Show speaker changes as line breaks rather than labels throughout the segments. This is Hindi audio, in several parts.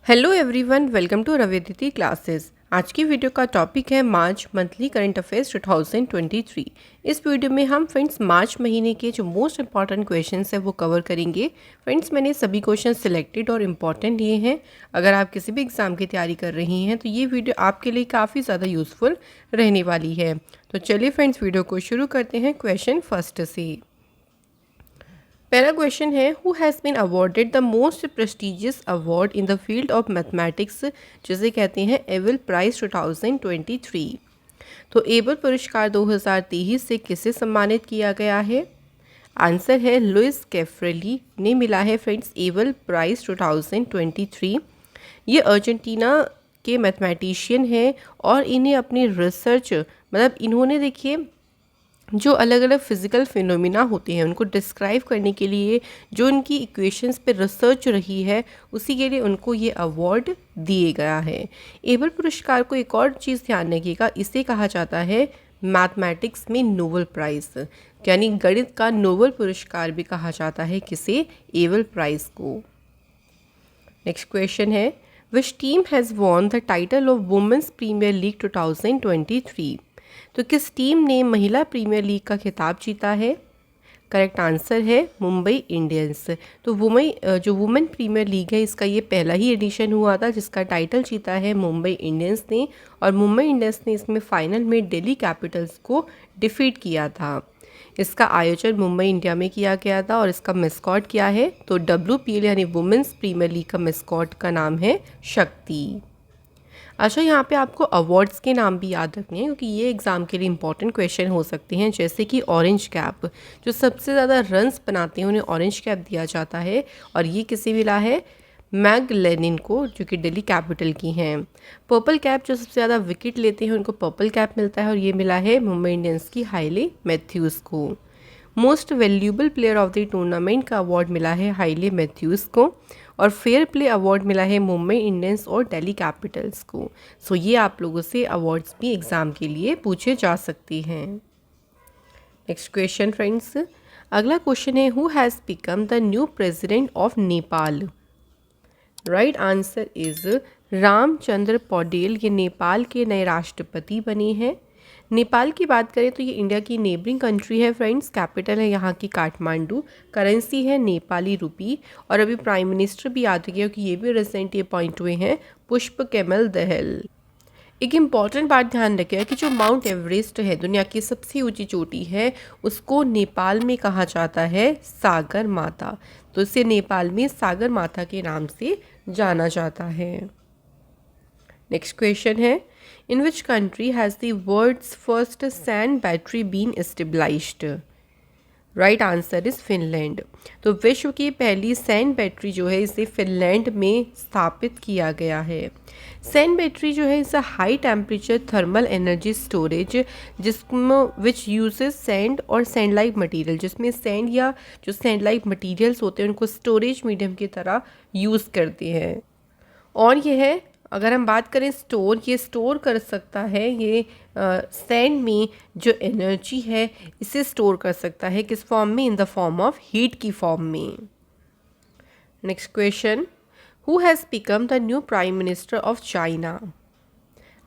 Hello everyone, welcome to Raviditi classes. आज की वीडियो का टॉपिक है मार्च मंथली करंट अफेयर्स 2023। इस वीडियो में हम फ्रेंड्स मार्च महीने के जो मोस्ट इंपॉर्टेंट क्वेश्चंस है वो कवर करेंगे। फ्रेंड्स मैंने सभी क्वेश्चन सिलेक्टेड और इम्पॉर्टेंट लिए हैं। अगर आप किसी भी एग्ज़ाम की तैयारी कर रही हैं तो ये वीडियो आपके लिए काफ़ी ज़्यादा यूज़फुल रहने वाली है। तो चलिए फ्रेंड्स वीडियो को शुरू करते हैं क्वेश्चन फर्स्ट से। पहला क्वेश्चन है, who has been awarded the most prestigious award in the field of mathematics, जिसे कहते हैं एबल प्राइज 2023। तो एबल पुरस्कार 2023 से किसे सम्मानित किया गया है? आंसर है लुइस कैफ्रेली ने मिला है फ्रेंड्स एबल प्राइज 2023। ये अर्जेंटीना के मैथमेटिशियन हैं और इन्हें अपनी रिसर्च मतलब इन्होंने देखिए जो अलग अलग फिज़िकल फिनोमिना होते हैं उनको डिस्क्राइब करने के लिए जो उनकी इक्वेशंस पे रिसर्च रही है उसी के लिए उनको ये अवार्ड दिए गया है। एबल पुरस्कार को एक और चीज़ ध्यान रखिएगा, इसे कहा जाता है मैथमेटिक्स में नोबेल प्राइज़, यानी गणित का नोबेल पुरस्कार भी कहा जाता है किसे? एबल प्राइज़ को। नेक्स्ट क्वेश्चन है, which team has won the title of women's premiere league 2023? तो किस टीम ने महिला प्रीमियर लीग का खिताब जीता है? करेक्ट आंसर है मुंबई इंडियंस। तो जो वुमेन प्रीमियर लीग है इसका ये पहला ही एडिशन हुआ था जिसका टाइटल जीता है मुंबई इंडियंस ने, और मुंबई इंडियंस ने इसमें फाइनल में दिल्ली कैपिटल्स को डिफीट किया था। इसका आयोजन मुंबई इंडिया में किया गया था और इसका मैस्कॉट क्या है? तो WPL यानी वुमेन्स प्रीमियर लीग का मैस्कॉट का नाम है शक्ति। अच्छा, यहाँ पे आपको अवार्ड्स के नाम भी याद रखने हैं क्योंकि ये एग्ज़ाम के लिए इंपॉर्टेंट क्वेश्चन हो सकते हैं। जैसे कि ऑरेंज कैप, जो सबसे ज़्यादा रन्स बनाते हैं उन्हें ऑरेंज कैप दिया जाता है, और ये किसे मिला है? मैग लेनिन को, जो कि दिल्ली कैपिटल की हैं। पर्पल कैप, जो सबसे ज़्यादा विकेट लेते हैं उनको पर्पल कैप मिलता है, और ये मिला है मुंबई इंडियंस की हाइले मैथ्यूज़ को। Most valuable player of the tournament का अवार्ड मिला है हाइले मैथ्यूज़ को, और फेयर प्ले अवार्ड मिला है मुंबई इंडियंस और दिल्ली कैपिटल्स को। सो ये आप लोगों से अवार्ड्स भी एग्ज़ाम के लिए पूछे जा सकते हैं। नेक्स्ट क्वेश्चन फ्रेंड्स, अगला क्वेश्चन है, who has become the new president of Nepal? Right answer is Ramchandra Paudel. ये नेपाल के नए राष्ट्रपति बने हैं। नेपाल की बात करें तो ये इंडिया की नेबरिंग कंट्री है फ्रेंड्स। कैपिटल है यहाँ की काठमांडू, करेंसी है नेपाली रुपी, और अभी प्राइम मिनिस्टर भी याद रखिए कि ये भी रिसेंटली अपॉइंट हुए हैं, पुष्प कमल दहल। एक इम्पॉर्टेंट बात ध्यान रखिएगा कि जो माउंट एवरेस्ट है, दुनिया की सबसे ऊंची चोटी है, उसको नेपाल में कहा जाता है सागर माता। तो इसे नेपाल में सागर माता के नाम से जाना जाता है। नेक्स्ट क्वेश्चन है, in which country has the world's first sand battery been established? Right answer is Finland. तो विश्व की पहली सैंड बैटरी जो है इसे फिनलैंड में स्थापित किया गया है। सैंड बैटरी जो है इस high temperature thermal energy storage जिसमें विच यूजेस सैंड और सैंड लाइक मटीरियल, जिसमें सैंड या जो सैंड लाइक मटीरियल्स होते हैं उनको स्टोरेज मीडियम की तरह यूज़ करते हैं। और यह है, अगर हम बात करें स्टोर, ये स्टोर कर सकता है, ये सैंड में जो एनर्जी है इसे स्टोर कर सकता है किस फॉर्म में? In the form of heat की फॉर्म में। Next question, who has become the new prime minister of China?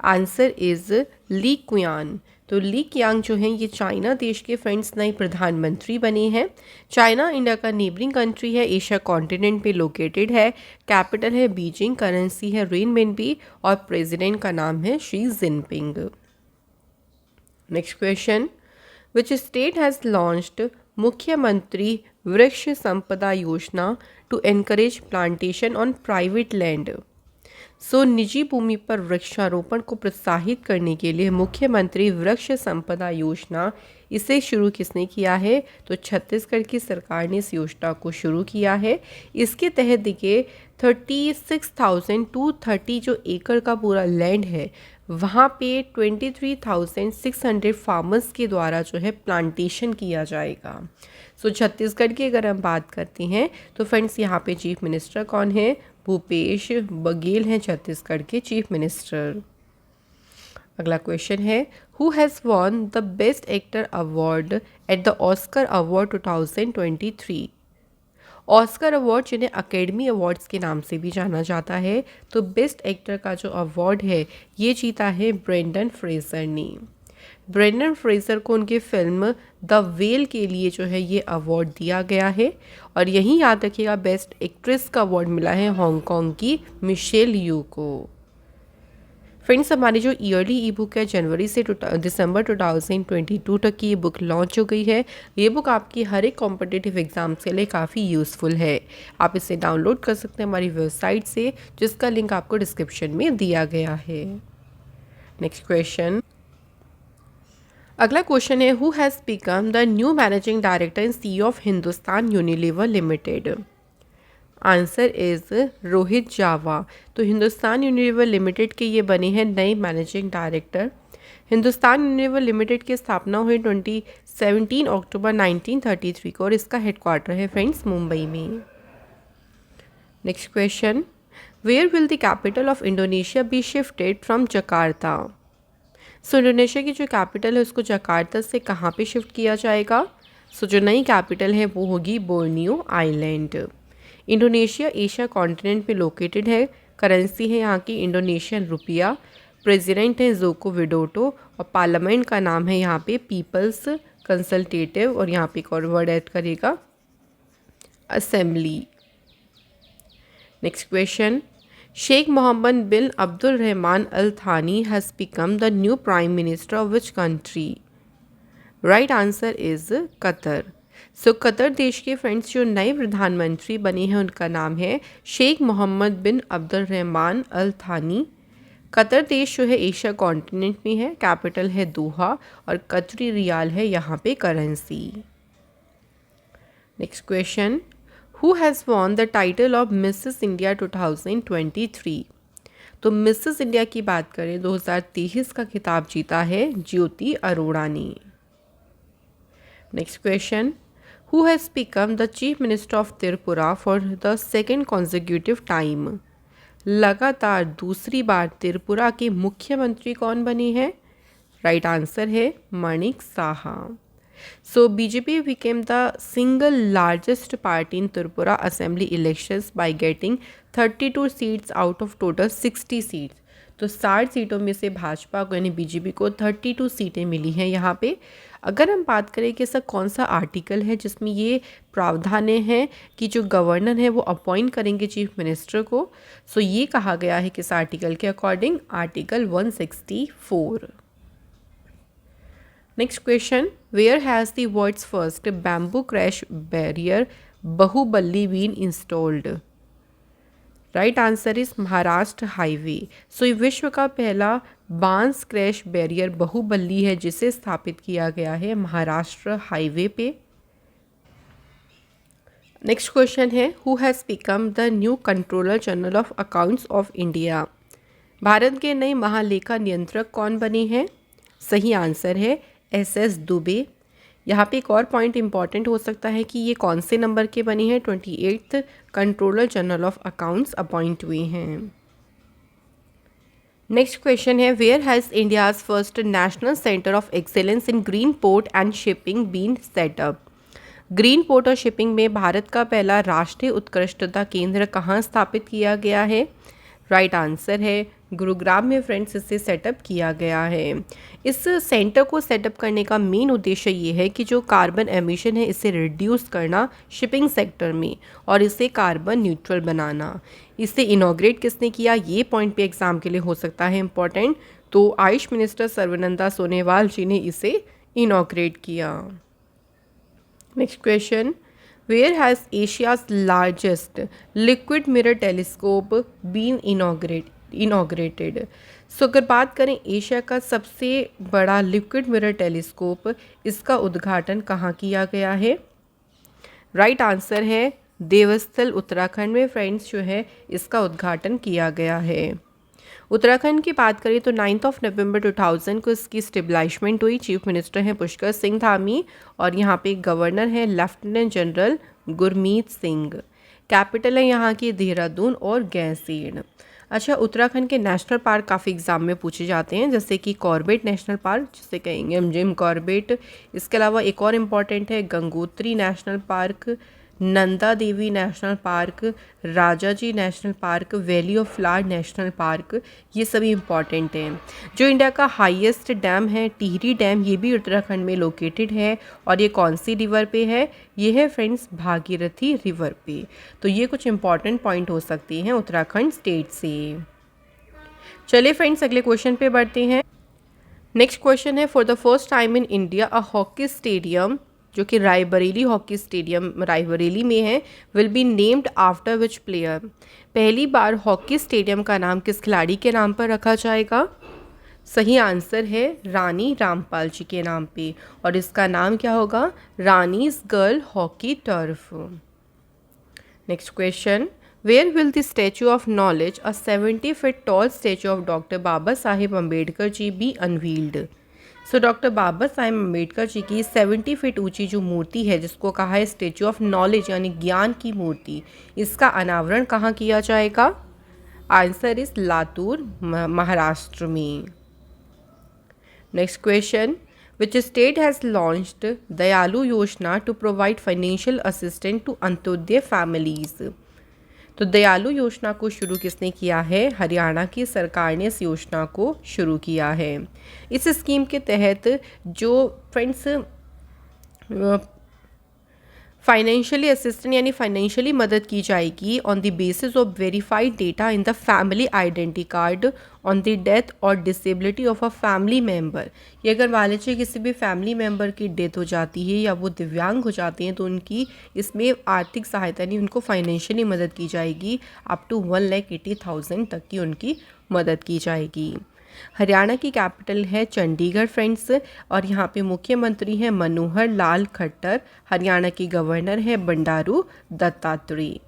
Answer is Li Qiang. तो ली क्यांग जो हैं ये चाइना देश के फ्रेंड्स नए प्रधानमंत्री बने हैं। चाइना इंडिया का नेबरिंग कंट्री है, एशिया कॉन्टिनेंट पे लोकेटेड है, कैपिटल है बीजिंग, करेंसी है रेनमिनबी, और प्रेसिडेंट का नाम है Xi Jinping. Next question, which state has launched मुख्यमंत्री वृक्ष संपदा योजना to encourage plantation on private land? So निजी भूमि पर वृक्षारोपण को प्रोत्साहित करने के लिए मुख्यमंत्री वृक्ष संपदा योजना, इसे शुरू किसने किया है? तो छत्तीसगढ़ की सरकार ने इस योजना को शुरू किया है। इसके तहत देखिए 36,230 जो एकड़ का पूरा लैंड है वहाँ पे 23,600 फार्मर्स के द्वारा जो है प्लांटेशन किया जाएगा। सो छत्तीसगढ़ की अगर हम बात करते हैं तो फ्रेंड्स यहाँ पे चीफ मिनिस्टर कौन है? भूपेश बघेल हैं छत्तीसगढ़ के चीफ मिनिस्टर। अगला क्वेश्चन है, who has won the best actor award at the Oscar award 2023? Oscar award जिन्हें अकेडमी अवार्ड्स के नाम से भी जाना जाता है, तो बेस्ट एक्टर का जो अवार्ड है ये जीता है ब्रेंडन फ्रेजर ने। ब्रेंडन फ्रेजर को उनकी फिल्म द वेल के लिए जो है ये अवार्ड दिया गया है। और यहीं याद रखिएगा बेस्ट एक्ट्रेस का अवार्ड मिला है हांगकांग की मिशेल यू को। फ्रेंड्स, हमारी जो ईयरली ई बुक है जनवरी से दिसंबर 2022 तक की ये बुक लॉन्च हो गई है। ये बुक आपकी हर एक कॉम्पिटिटिव एग्जाम्स के लिए काफ़ी यूज़फुल है। आप इसे डाउनलोड कर सकते हैं हमारी वेबसाइट से, जिसका लिंक आपको डिस्क्रिप्शन में दिया गया है। नेक्स्ट क्वेश्चन, अगला क्वेश्चन है, who has become the new managing director and CEO of Hindustan Unilever limited? Answer is Rohit Jawa. तो हिंदुस्तान यूनिलीवर लिमिटेड के ये बने हैं नए managing director. Hindustan Unilever limited की स्थापना हुई 17 अक्टूबर 1933 को और इसका हेडक्वार्टर है फ्रेंड्स मुंबई में। Next question, where will the capital of Indonesia be shifted from Jakarta? So Indonesia की जो कैपिटल है उसको जकार्ता से कहाँ पे शिफ्ट किया जाएगा? सो जो नई कैपिटल है वो होगी Borneo island. Indonesia Asia continent पे लोकेटेड है। करेंसी है यहाँ की इंडोनेशियन रुपया। प्रेसिडेंट है जोको विडोडो और पार्लियामेंट का नाम है यहाँ पे पीपल्स कंसल्टेटिव, और यहाँ पे एक और वर्ड ऐड करेगा assembly. Next question, Sheikh Mohammed bin Abdul Rahman Al Thani has become the new prime minister of which country? Right answer is Qatar. So Qatar देश के फ्रेंड्स जो नए प्रधानमंत्री बने हैं उनका नाम है Sheikh Mohammed bin Abdul Rahman Al थानी। कतर देश जो है एशिया कॉन्टिनेंट में है। कैपिटल है दोहा और कतरी रियाल है यहाँ पे currency. Next question, who has won the title of Mrs India 2023? तो मिसेस इंडिया की बात करें 2023 का खिताब जीता है ज्योति अरोड़ा ने। Next question, who has become the chief minister of Tripura for the second consecutive time? लगातार दूसरी बार त्रिपुरा के मुख्यमंत्री कौन बने हैं? राइट आंसर है Manik Saha. So BJP became the single largest party in Tripura assembly elections by getting 32 seats out of total 60 seats. तो 60 सीटों में से भाजपा को यानी बीजेपी को 32 सीटें मिली हैं यहाँ पे। अगर हम बात करें कि ऐसा कौन सा आर्टिकल है जिसमें ये प्रावधान हैं कि जो गवर्नर है वो अपॉइंट करेंगे चीफ मिनिस्टर को, सो ये कहा गया है किस आर्टिकल के according? Article 164। Next question, where has the world's first bamboo crash barrier Bahubali been installed? Right answer is Maharashtra highway. So ये विश्व का पहला बांस क्रैश बैरियर बहुबल्ली है जिसे स्थापित किया गया है महाराष्ट्र हाईवे पे। नेक्स्ट क्वेश्चन है, who has become the new controller general of accounts of India? Bharat के नए महालेखा नियंत्रक कौन बने हैं? सही आंसर है SS दुबे। यहाँ पे एक और पॉइंट इंपॉर्टेंट हो सकता है कि ये कौन से नंबर के बने हैं? 28th controller general of accounts appoint हुए हैं। नेक्स्ट क्वेश्चन है, where has India's first national centre of excellence in green port and shipping been set up? Green port और शिपिंग में भारत का पहला राष्ट्रीय उत्कृष्टता केंद्र कहाँ स्थापित किया गया है? राइट आंसर है गुरुग्राम में फ्रेंड्स इसे सेटअप किया गया है। इस सेंटर को सेटअप करने का मेन उद्देश्य ये है कि जो कार्बन एमिशन है इसे रिड्यूस करना शिपिंग सेक्टर में और इसे कार्बन न्यूट्रल बनाना। इसे इनॉग्रेट किसने किया? ये पॉइंट पे एग्जाम के लिए हो सकता है इम्पॉर्टेंट। तो आयुष मिनिस्टर सर्बानंद सोनोवाल जी ने इसे इनॉग्रेट किया। Next question, where has Asia's largest liquid mirror telescope been inaugurated? So अगर बात करें एशिया का सबसे बड़ा लिक्विड मिरर टेलीस्कोप, इसका उद्घाटन कहाँ किया गया है? राइट आंसर है देवस्थल उत्तराखंड में फ्रेंड्स जो है इसका उद्घाटन किया गया है। उत्तराखंड की बात करें तो 9 नवंबर 2000 को इसकी स्टेबलाइजमेंट हुई। चीफ मिनिस्टर हैं पुष्कर सिंह धामी और यहाँ पे गवर्नर है lieutenant general Gurmeet Singh. Capital है यहाँ की देहरादून और गैसीन। अच्छा, उत्तराखंड के नेशनल पार्क काफ़ी एग्जाम में पूछे जाते हैं, जैसे कि कॉर्बेट नेशनल पार्क जिसे कहेंगे हम जिम कॉर्बेट। इसके अलावा एक और इम्पॉर्टेंट है Gangotri national park, Nanda Devi national park, Rajaji national park, valley of flower national park, ये सभी इम्पॉर्टेंट हैं। जो इंडिया का हाईएस्ट डैम है टिहरी डैम, ये भी उत्तराखंड में लोकेटेड है और ये कौन सी रिवर पे है? ये है फ्रेंड्स भागीरथी रिवर पे। तो ये कुछ इंपॉर्टेंट पॉइंट हो सकते हैं उत्तराखंड स्टेट से। चलिए फ्रेंड्स अगले क्वेश्चन पे बढ़ते हैं। नेक्स्ट क्वेश्चन है, for the first time in India a hockey stadium, जो कि रायबरेली हॉकी स्टेडियम रायबरेली में है, will be named after which player. पहली बार हॉकी स्टेडियम का नाम किस खिलाड़ी के नाम पर रखा जाएगा? सही आंसर है रानी रामपाल जी के नाम पे, और इसका नाम क्या होगा? Rani's girl hockey turf. Next question, where will the statue of knowledge, a 70 feet tall statue of doctor Baba Saheb Ambedkar ji be unveiled. So doctor Baba Saheb Ambedkar ji की 70 फीट ऊंची जो मूर्ति है, जिसको कहा है स्टैचू ऑफ नॉलेज यानी ज्ञान की मूर्ति, इसका अनावरण कहाँ किया जाएगा? आंसर इज लातूर महाराष्ट्र में। Next question, which state has launched दयालु योजना to provide financial assistance to Antyodaya families। तो दयालु योजना को शुरू किसने किया है? हरियाणा की सरकार ने इस योजना को शुरू किया है। इस स्कीम के तहत जो फ्रेंड्स फाइनेंशियली असिस्टेंट यानी फाइनेंशियली मदद की जाएगी on the basis of verified data in the family identity card on the death और disability of a family member. ये अगर मान लीजिए किसी भी फैमिली मेम्बर की डेथ हो जाती है या वो दिव्यांग हो जाते हैं, तो उनकी इसमें आर्थिक सहायता यानी उनको फाइनेंशियली मदद की जाएगी, अप टू 1,80,000 तक की उनकी मदद की जाएगी। हरियाणा की कैपिटल है चंडीगढ़ फ्रेंड्स, और यहाँ पे मुख्यमंत्री हैं मनोहर लाल खट्टर, हरियाणा की गवर्नर है बंडारू दत्तात्रेय।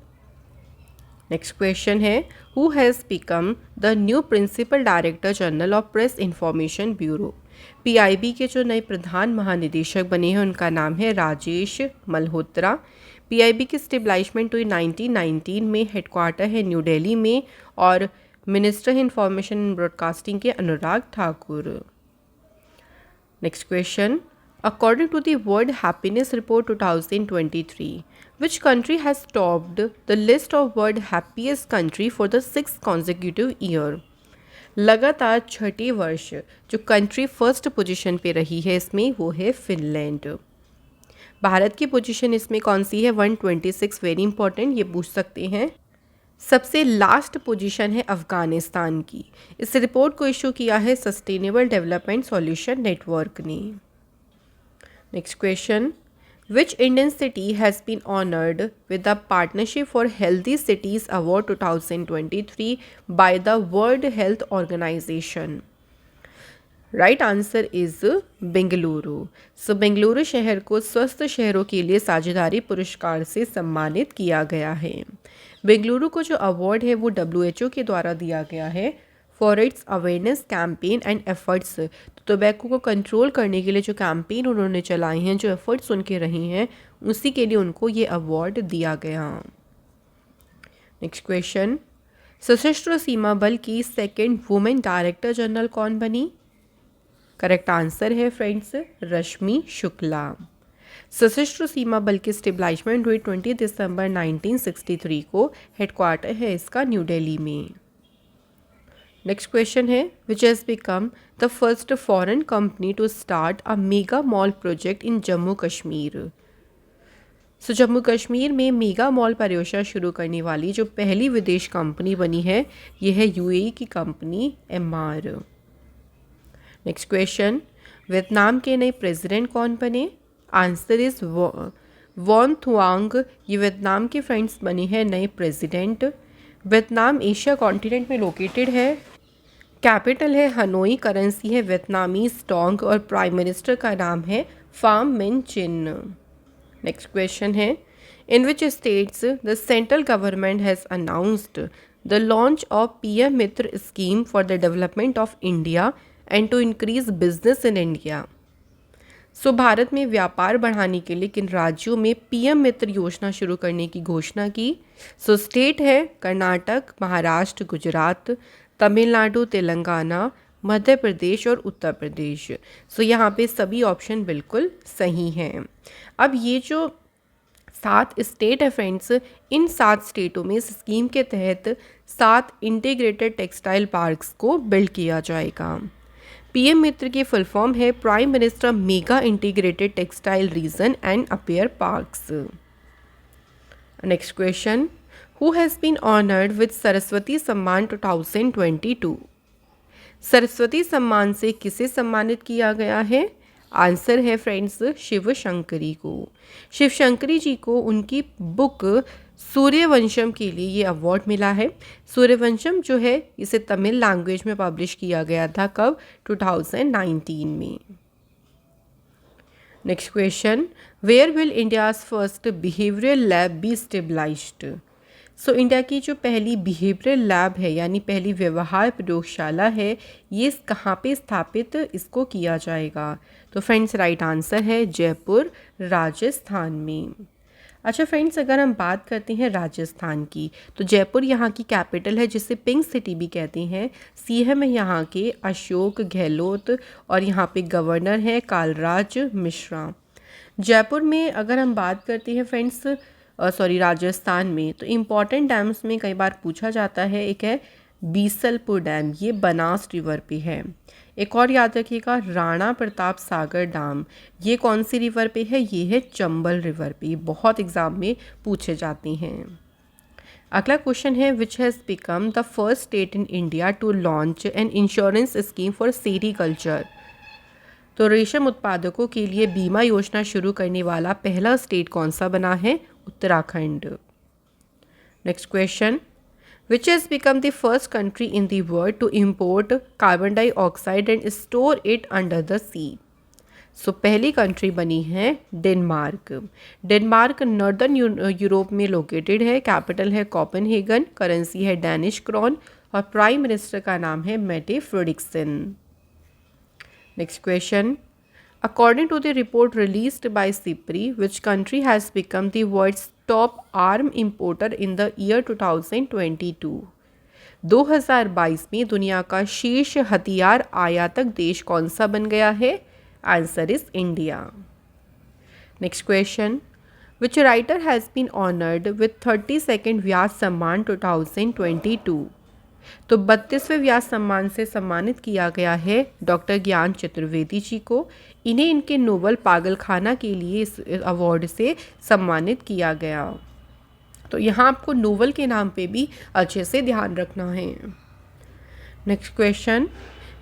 नेक्स्ट क्वेश्चन है, who has become the new principal director general of Press Information Bureau. PIB के जो नए प्रधान महानिदेशक बने हैं उनका नाम है राजेश मल्होत्रा। पीआईबी की स्टेबलाइजमेंट हुई 1919 में, हेडक्वार्टर है न्यू दिल्ली में, और मिनिस्टर इंफॉर्मेशन एंड ब्रॉडकास्टिंग के Anurag Thakur. Next question, according to the world happiness report 2023, which country has topped the list of world happiest country for the 6th consecutive year. लगातार छठे वर्ष जो कंट्री फर्स्ट पोजीशन पे रही है इसमें, वो है फिनलैंड। भारत की पोजीशन इसमें कौन सी है? 126, वेरी इंपॉर्टेंट, ये पूछ सकते हैं। सबसे लास्ट पोजीशन है अफ़गानिस्तान की। इस रिपोर्ट को इशू किया है सस्टेनेबल डेवलपमेंट सॉल्यूशन नेटवर्क ने। Next question, which Indian city has been honoured with the partnership for healthy cities award 2023 by the world health organisation. Right answer is Bengaluru. So Bengaluru शहर को स्वस्थ शहरों के लिए साझेदारी पुरस्कार से सम्मानित किया गया है। बेंगलुरु को जो अवार्ड है वो WHO के द्वारा दिया गया है for its awareness campaign and efforts. तो टोबैको को कंट्रोल करने के लिए जो कैंपेन उन्होंने चलाए हैं, जो एफर्ट्स उनके रहे हैं, उसी के लिए उनको ये अवार्ड दिया गया। नेक्स्ट क्वेश्चन, सशस्त्र सीमा बल की सेकेंड वुमेन डायरेक्टर जनरल कौन बनी? करेक्ट आंसर है फ्रेंड्स रश्मि शुक्ला। सशस्त्र सीमा बल की स्टेबलाइजमेंट हुई 20 दिसंबर 1963 को, हेडक्वार्टर है इसका न्यू दिल्ली में। नेक्स्ट क्वेश्चन है, which has become the first foreign company to start a mega mall project in Jammu Kashmir. So Jammu Kashmir में मेगा मॉल परियोजना शुरू करने वाली जो पहली विदेश कंपनी बनी है, ये है UAE की company MR। Next question, Vietnam के नए प्रेसिडेंट कौन बने? Answer is Van Thuong. ये वियतनाम के फ्रेंड्स बने हैं नए प्रेसिडेंट। वियतनाम एशिया कॉन्टिनेंट में लोकेटेड है, कैपिटल है हनोई, करेंसी है वियतनामीज डोंग, और प्राइम मिनिस्टर का नाम है Pham Minh Chinh. Next question है, in which states the central government has announced the launch of PM Mitra scheme for the development of India and to increase business in India. So Bharat में व्यापार बढ़ाने के लिए किन राज्यों में PM मित्र योजना शुरू करने की घोषणा की? सो स्टेट है कर्नाटक, महाराष्ट्र, गुजरात, तमिलनाडु, तेलंगाना, मध्य प्रदेश और उत्तर प्रदेश। सो यहाँ पे सभी ऑप्शन बिल्कुल सही हैं। अब ये जो 7 स्टेट है फ्रेंड्स। इन 7 स्टेटों में इस स्कीम के तहत 7 इंटीग्रेटेड टेक्सटाइल पार्क्स को बिल्ड किया जाएगा। पीएम मित्र की फुल फॉर्म है Prime Minister Mega Integrated Textile Region and Apparel Parks. Next question, who has been honoured with Saraswati Samman 2022? Saraswati सम्मान से किसे सम्मानित किया गया है? आंसर है फ्रेंड्स शिव शंकरी को। शिव शंकरी जी को उनकी बुक सूर्यवंशम के लिए ये अवार्ड मिला है। सूर्यवंशम जो है इसे तमिल लैंग्वेज में पब्लिश किया गया था, कब? 2019 में। Next question, where will India's first behavioural lab be stabilized? So India की जो पहली बिहेवियरल लैब है यानी पहली व्यवहार प्रयोगशाला है, ये कहाँ पे स्थापित इसको किया जाएगा? तो फ्रेंड्स राइट आंसर है जयपुर, राजस्थान में। अच्छा फ्रेंड्स, अगर हम बात करते हैं राजस्थान की, तो जयपुर यहाँ की कैपिटल है जिसे पिंक सिटी भी कहते हैं। सीएम है यहाँ के अशोक गहलोत और यहाँ पे गवर्नर है कालराज मिश्रा। जयपुर में अगर हम बात करते हैं फ्रेंड्स राजस्थान में, तो इम्पॉर्टेंट डैम्स में कई बार पूछा जाता है। एक है बीसलपुर डैम, ये बनास रिवर पे है। एक और याद रखिएगा राणा प्रताप सागर डैम, ये कौन सी रिवर पे है? ये है चंबल रिवर पे। ये बहुत एग्जाम में पूछे जाते हैं। अगला क्वेश्चन है which has become the first state in India to launch an insurance scheme for sericulture? तो रेशम उत्पादकों के लिए बीमा योजना शुरू करने वाला पहला स्टेट कौन सा बना है? Uttarakhand. Next question, which has become the first country in the world to import carbon dioxide and store it under the sea? So पहली कंट्री बनी है डेनमार्क। डेनमार्क नॉर्दर्न यूरोप में लोकेटेड है। कैपिटल है कोपेनहेगन, करेंसी है डैनिश क्रॉन और प्राइम मिनिस्टर का नाम है Mette Frederiksen. Next question, according to the report released by CIPRI, which country has become the world's top arm importer in the year 2022? 2022 में दुनिया का शीर्ष हथियार आयातक देश कौन सा बन गया है? Answer is India. Next question, which writer has been honoured with 32nd Vyas Samman 2022? तो 32वें व्यास सम्मान से सम्मानित किया गया है डॉक्टर ज्ञान चतुर्वेदी जी को। इन्हें इनके नोवेल पागलखाना के लिए इस अवार्ड से सम्मानित किया गया। तो यहाँ आपको नोवेल के नाम पे भी अच्छे से ध्यान रखना है। Next question,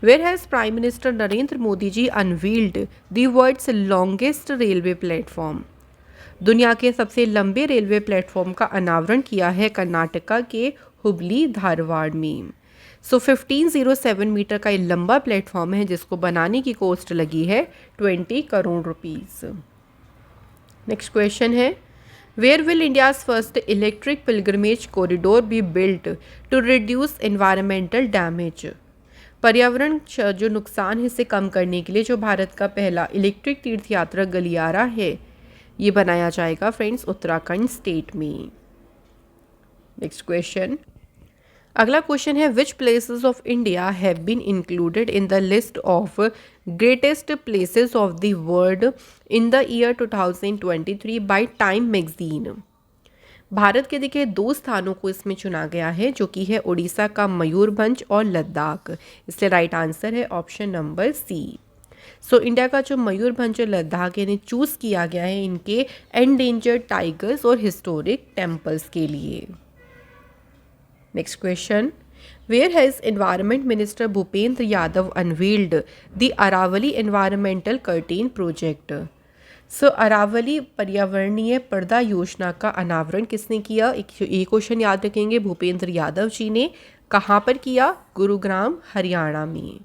where has prime minister Narendra Modi ji unveiled the world's longest railway platform? दुनिया के सबसे लंबे रेलवे प्लेटफॉर्म का अनावरण किया है कर्नाटका के हुबली धारवाड़ में। सो 1507 मीटर का ये लंबा प्लेटफॉर्म है जिसको बनाने की कॉस्ट लगी है 20 करोड़ रुपीस। नेक्स्ट क्वेश्चन है, where will India's first electric pilgrimage corridor be built to reduce environmental damage? पर्यावरण जो नुकसान है इसे कम करने के लिए जो भारत का पहला इलेक्ट्रिक तीर्थ यात्रा गलियारा है, ये बनाया जाएगा फ्रेंड्स उत्तराखंड स्टेट में। नेक्स्ट क्वेश्चन, अगला क्वेश्चन है which places of India have been included in the list of greatest places of the world in the year 2023 by Time magazine? Bharat के देखिए 2 स्थानों को इसमें चुना गया है जो कि है उड़ीसा का मयूरभंज और लद्दाख। इसलिए राइट आंसर है option number C. So India का जो मयूरभंज और लद्दाख इन्हें चूज़ किया गया है इनके एंडेंजर्ड टाइगर्स और हिस्टोरिक टेम्पल्स के लिए। Next question, where has environment minister Bhupendra Yadav unveiled the Aravalli environmental curtain project? So Aravalli पर्यावरणीय पर्दा योजना का अनावरण किसने किया? एक क्वेश्चन याद रखेंगे, भूपेंद्र यादव जी ने। कहाँ पर किया? गुरुग्राम, हरियाणा में।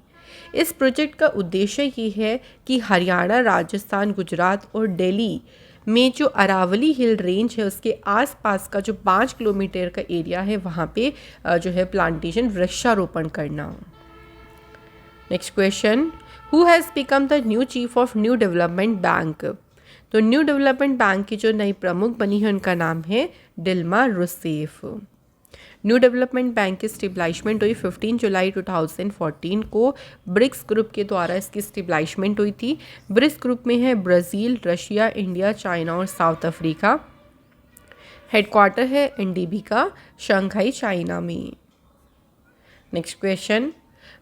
इस प्रोजेक्ट का उद्देश्य ये है कि हरियाणा, राजस्थान, गुजरात और दिल्ली में जो अरावली हिल रेंज है उसके आसपास का जो 5 किलोमीटर का एरिया है वहाँ पे जो है प्लांटेशन, वृक्षारोपण करना। Next question, who has become the new chief of new development bank? तो न्यू डेवलपमेंट बैंक की जो नई प्रमुख बनी है उनका नाम है Dilma Rousseff. New development bank की स्टेबलाइजमेंट हुई 15 जुलाई 2014 को। ब्रिक्स ग्रुप के द्वारा इसकी स्टेबलाइजमेंट हुई थी। ब्रिक्स ग्रुप में है ब्राज़ील, रशिया, इंडिया, चाइना और साउथ अफ्रीका। हेडक्वार्टर है एनडीबी का शंघाई चाइना में। Next question,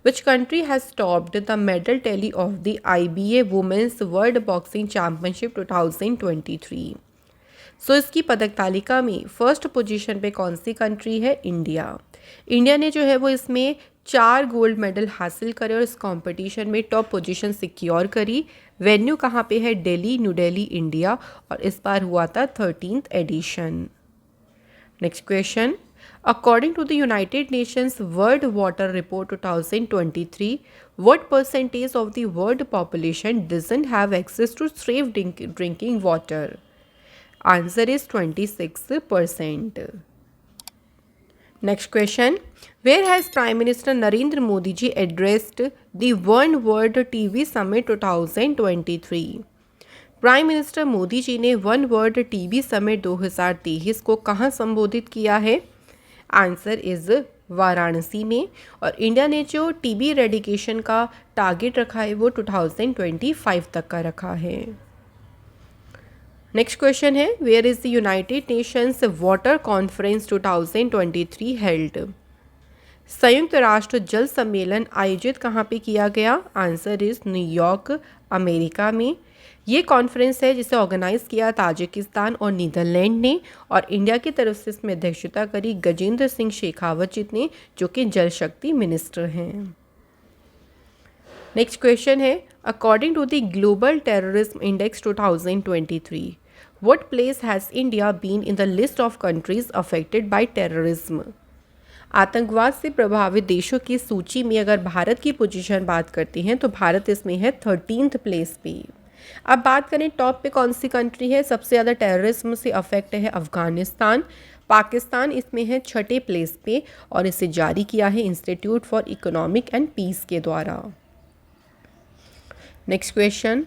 which country has topped the medal tally of the IBA women's world boxing championship 2023? So इसकी पदक तालिका में फर्स्ट पोजीशन पे कौन सी कंट्री है? इंडिया। इंडिया ने जो है वो इसमें 4 गोल्ड मेडल हासिल करे और इस कंपटीशन में टॉप पोजीशन सिक्योर करी। वेन्यू कहाँ पे है? दिल्ली, न्यू दिल्ली, इंडिया, और इस बार हुआ था 13th edition. Next question, according to the United Nations world water report 2023, what percentage of the world population doesn't have access to safe drinking water? Answer is 26%. Next question, where has Prime Minister Narendra Modi ji addressed the One World TV Summit 2023? Prime minister Modi ji ने वन वर्ल्ड टीबी समिट 2023 को कहाँ संबोधित किया है? आंसर इज वाराणसी में। और इंडिया ने जो टीबी रेडिकेशन का टारगेट रखा है वो 2025 तक का रखा है। नेक्स्ट क्वेश्चन है, where is the United Nations water conference 2023 held? संयुक्त राष्ट्र जल सम्मेलन आयोजित कहाँ पे किया गया? आंसर इज न्यूयॉर्क, अमेरिका में। ये कॉन्फ्रेंस है जिसे ऑर्गेनाइज किया ताजिकिस्तान और नीदरलैंड ने, और इंडिया की तरफ से इसमें अध्यक्षता करी गजेंद्र सिंह शेखावत जी ने, जो कि जल शक्ति मिनिस्टर हैं। नेक्स्ट क्वेश्चन है, according to the global terrorism index 2023, what place has India been in the list of countries affected by terrorism? आतंकवाद से प्रभावित देशों की सूची में अगर भारत की पोजीशन बात करते हैं तो भारत इसमें है 13th प्लेस पे। अब बात करें टॉप पे कौन सी कंट्री है? सबसे ज़्यादा टेररिज्म से अफेक्ट है अफगानिस्तान। पाकिस्तान इसमें है 6ठे प्लेस पे और इसे जारी किया है institute for economic and peace के द्वारा। Next question,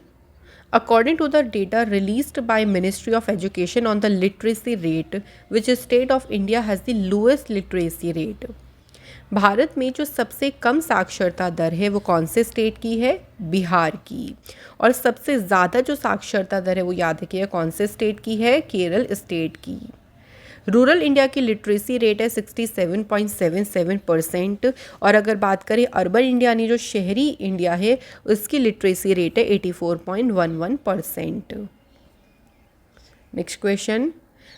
according to the data released by ministry of education on the literacy rate, which state of India has the lowest literacy rate? भारत में जो सबसे कम साक्षरता दर है वो कौन से स्टेट की है? बिहार की। और सबसे ज़्यादा जो साक्षरता दर है वो याद रखिएगा कौन से स्टेट की है? केरल स्टेट की। रूरल इंडिया की लिटरेसी रेट है 67.77%, और अगर बात करें अर्बन इंडिया यानी जो शहरी इंडिया है उसकी लिटरेसी रेट है 84.11%। Next question,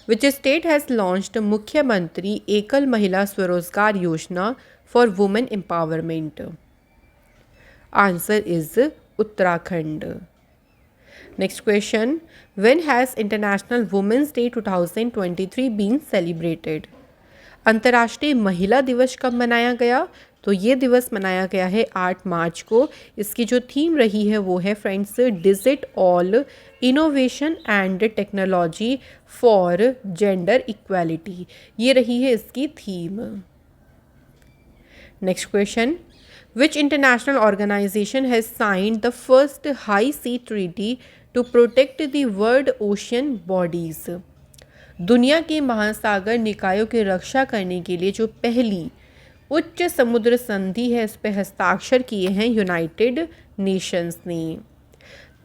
which state has launched Mukhyamantri Ekal Mahila Swarozgar Yojana for women empowerment? Answer is Uttarakhand. Next question, when has international women's day 2023 been celebrated? अंतर्राष्ट्रीय महिला दिवस कब मनाया गया? तो ये दिवस मनाया गया है 8 मार्च को। इसकी जो थीम रही है वो है friends digit all innovation and technology for gender equality, ये रही है इसकी theme. Next question, which international organisation has signed the first high sea treaty to protect the world ocean bodies? दुनिया के महासागर निकायों की रक्षा करने के लिए जो पहली उच्च समुद्र संधि है इस पर हस्ताक्षर किए हैं यूनाइटेड नेशंस ने।